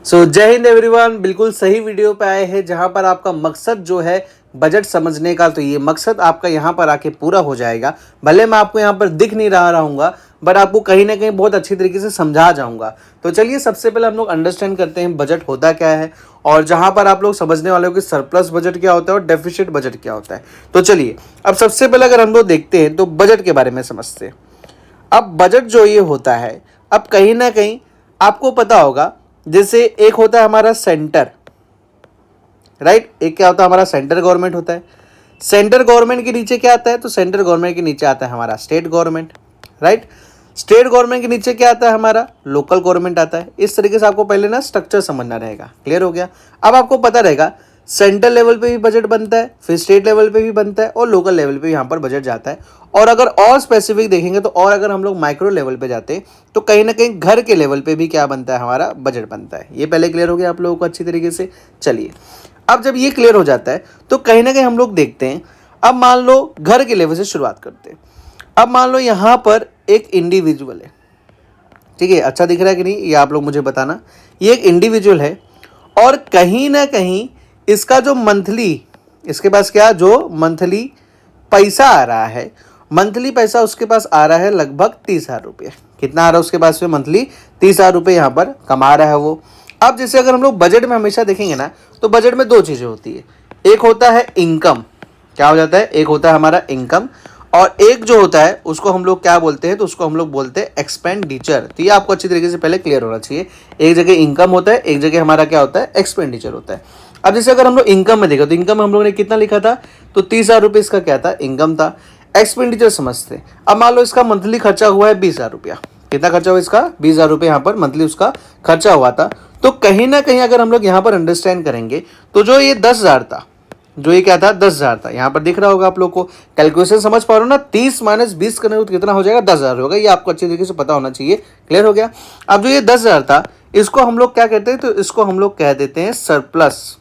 जय हिंद एवरीवन। बिल्कुल सही वीडियो पे आए हैं जहां पर आपका मकसद जो है बजट समझने का, तो ये मकसद आपका यहाँ पर आके पूरा हो जाएगा। भले मैं आपको यहाँ पर दिख नहीं रहा रहूँगा, बट आपको कहीं ना कहीं बहुत अच्छी तरीके से समझा जाऊँगा। तो चलिए सबसे पहले हम लोग अंडरस्टैंड करते हैं बजट होता क्या है, और जहाँ पर आप लोग समझने वाले हो कि सरप्लस बजट क्या होता है और डेफिसिट बजट क्या होता है। तो चलिए अब सबसे पहले अगर हम लोग देखते हैं तो बजट के बारे में समझते हैं। अब बजट जो ये होता है, अब कहीं ना कहीं आपको पता होगा, जैसे एक होता है हमारा सेंटर, राइट। एक क्या होता है हमारा सेंटर गवर्नमेंट होता है। सेंटर गवर्नमेंट के नीचे क्या आता है, तो सेंटर गवर्नमेंट के नीचे आता है हमारा state government, right. State government के नीचे क्या आता है हमारा लोकल गवर्नमेंट आता है। इस तरीके से आपको पहले ना स्ट्रक्चर समझना रहेगा। क्लियर हो गया। अब आपको पता रहेगा सेंट्रल लेवल पे भी बजट बनता है, फिर स्टेट लेवल पे भी बनता है और लोकल लेवल पे भी यहाँ पर बजट जाता है। और अगर और स्पेसिफिक देखेंगे तो और अगर हम लोग माइक्रो लेवल पे जाते हैं तो कहीं ना कहीं घर के लेवल पे भी क्या बनता है, हमारा बजट बनता है। ये पहले क्लियर हो गया आप लोगों को अच्छी तरीके से। चलिए अब जब ये क्लियर हो जाता है तो कहीं ना कहीं हम लोग देखते हैं। अब मान लो घर के लेवल से शुरुआत करते हैं। अब मान लो यहाँ पर एक इंडिविजुअल है, ठीक है। अच्छा दिख रहा है कि नहीं, ये आप लोग मुझे बताना। ये एक इंडिविजुअल है और कहीं ना कहीं इसका जो मंथली, इसके पास क्या जो मंथली पैसा आ रहा है, मंथली पैसा उसके पास आ रहा है लगभग 30,000 रुपये। कितना आ रहा है उसके पास में मंथली? 30,000 रुपये यहाँ पर कमा रहा है वो। अब जैसे अगर हम लोग बजट में हमेशा देखेंगे ना, तो बजट में दो चीज़ें होती है। एक होता है इनकम, क्या हो जाता है, एक होता है हमारा इनकम, और एक जो होता है उसको हम लोग क्या बोलते हैं, तो उसको हम लोग बोलते हैं एक्सपेंडिचर। तो ये आपको अच्छी तरीके से पहले क्लियर होना चाहिए। एक जगह इनकम होता है, एक जगह हमारा क्या होता है, एक्सपेंडिचर होता है। अब जैसे अगर हम लोग इनकम में देखा तो इनकम हम लोगों ने कितना लिखा था, तो 30,000 रुपये इसका क्या था, इनकम था। एक्सपेंडिचर समझते। अब मान लो इसका मंथली खर्चा हुआ है 20,000 रुपया। कितना खर्चा हुआ इसका? 20,000 रुपये यहाँ पर मंथली उसका खर्चा हुआ था। तो कहीं ना कहीं अगर हम लोग यहाँ पर अंडरस्टैंड करेंगे तो जो ये 10,000 था, जो ये क्या था 10,000 था, यहाँ पर दिख रहा होगा आप लोग को। कैलकुलेशन समझ पा रहे हो ना, 30 - 20 करने तो कितना हो जाएगा, 10,000 होगा। ये आपको अच्छी तरीके से पता होना चाहिए। क्लियर हो गया। अब जो ये 10,000 था इसको हम लोग क्या कहते हैं, तो इसको हम लोग कह देते हैं सरप्लस।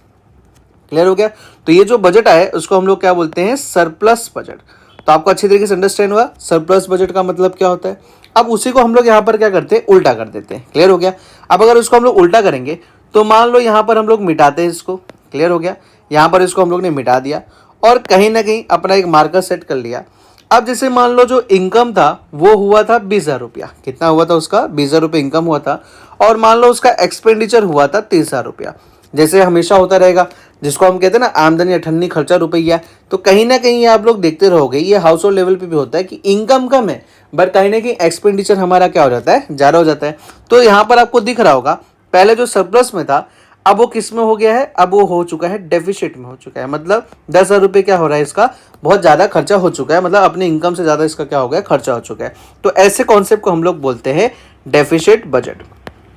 क्लियर हो गया। तो ये जो बजट आए उसको हम लोग क्या बोलते हैं, सरप्लस बजट। तो आपको अच्छी तरीके से अंडरस्टैंड हुआ सरप्लस बजट का मतलब क्या होता है। अब उसी को हम लोग यहाँ पर क्या करते हैं, उल्टा कर देते हैं। क्लियर हो गया। अब अगर उसको हम लोग उल्टा करेंगे तो मान लो यहाँ पर हम लोग मिटाते हैं इसको। क्लियर हो गया। यहाँ पर इसको हम लोग ने मिटा दिया और कहीं ना कहीं अपना एक मार्कर सेट कर लिया। अब जैसे मान लो जो इनकम था वो हुआ था 20,000 रुपया। कितना हुआ था उसका? 20,000 रुपये इनकम हुआ था। और मान लो उसका एक्सपेंडिचर हुआ था 30,000 रुपया। जैसे हमेशा होता रहेगा, जिसको हम कहते हैं ना आमदनी अठन्नी खर्चा रुपया। तो कहीं ना कहीं आप लोग देखते रहोगे, ये हाउस होल्ड लेवल पे भी होता है कि इनकम कम है बट कहीं ना कहीं एक्सपेंडिचर हमारा क्या हो जाता है, ज़्यादा हो जाता है। तो यहाँ पर आपको दिख रहा होगा पहले जो सरप्लस में था अब वो किस में हो गया है, अब वो हो चुका है डेफिसिट में हो चुका है। मतलब 10,000 रुपये क्या हो रहा है, इसका बहुत ज़्यादा खर्चा हो चुका है। मतलब अपनी इनकम से ज़्यादा इसका क्या हो गया, खर्चा हो चुका है। तो ऐसे कॉन्सेप्ट को हम लोग बोलते हैं डेफिसिट बजट।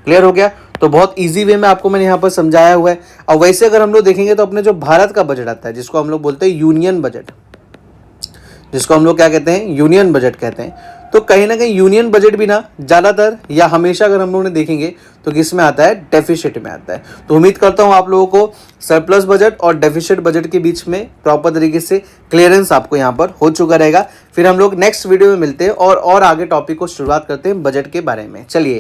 क्लियर हो गया। तो बहुत इजी वे में आपको मैंने यहाँ पर समझाया हुआ है। और वैसे अगर हम लोग देखेंगे तो अपने जो भारत का बजट आता है, जिसको हम लोग बोलते हैं यूनियन बजट, जिसको हम लोग क्या कहते हैं, यूनियन बजट कहते हैं। तो कहीं ना कहीं यूनियन बजट भी ना ज़्यादातर या हमेशा अगर हम लोग ने देखेंगे तो किस में आता है, डेफिसिट में आता है। तो उम्मीद करता हूँ आप लोगों को सरप्लस बजट और डेफिसिट बजट के बीच में प्रॉपर तरीके से क्लियरेंस आपको यहाँ पर हो चुका रहेगा। फिर हम लोग नेक्स्ट वीडियो में मिलते हैं और आगे टॉपिक को शुरुआत करते हैं बजट के बारे में। चलिए।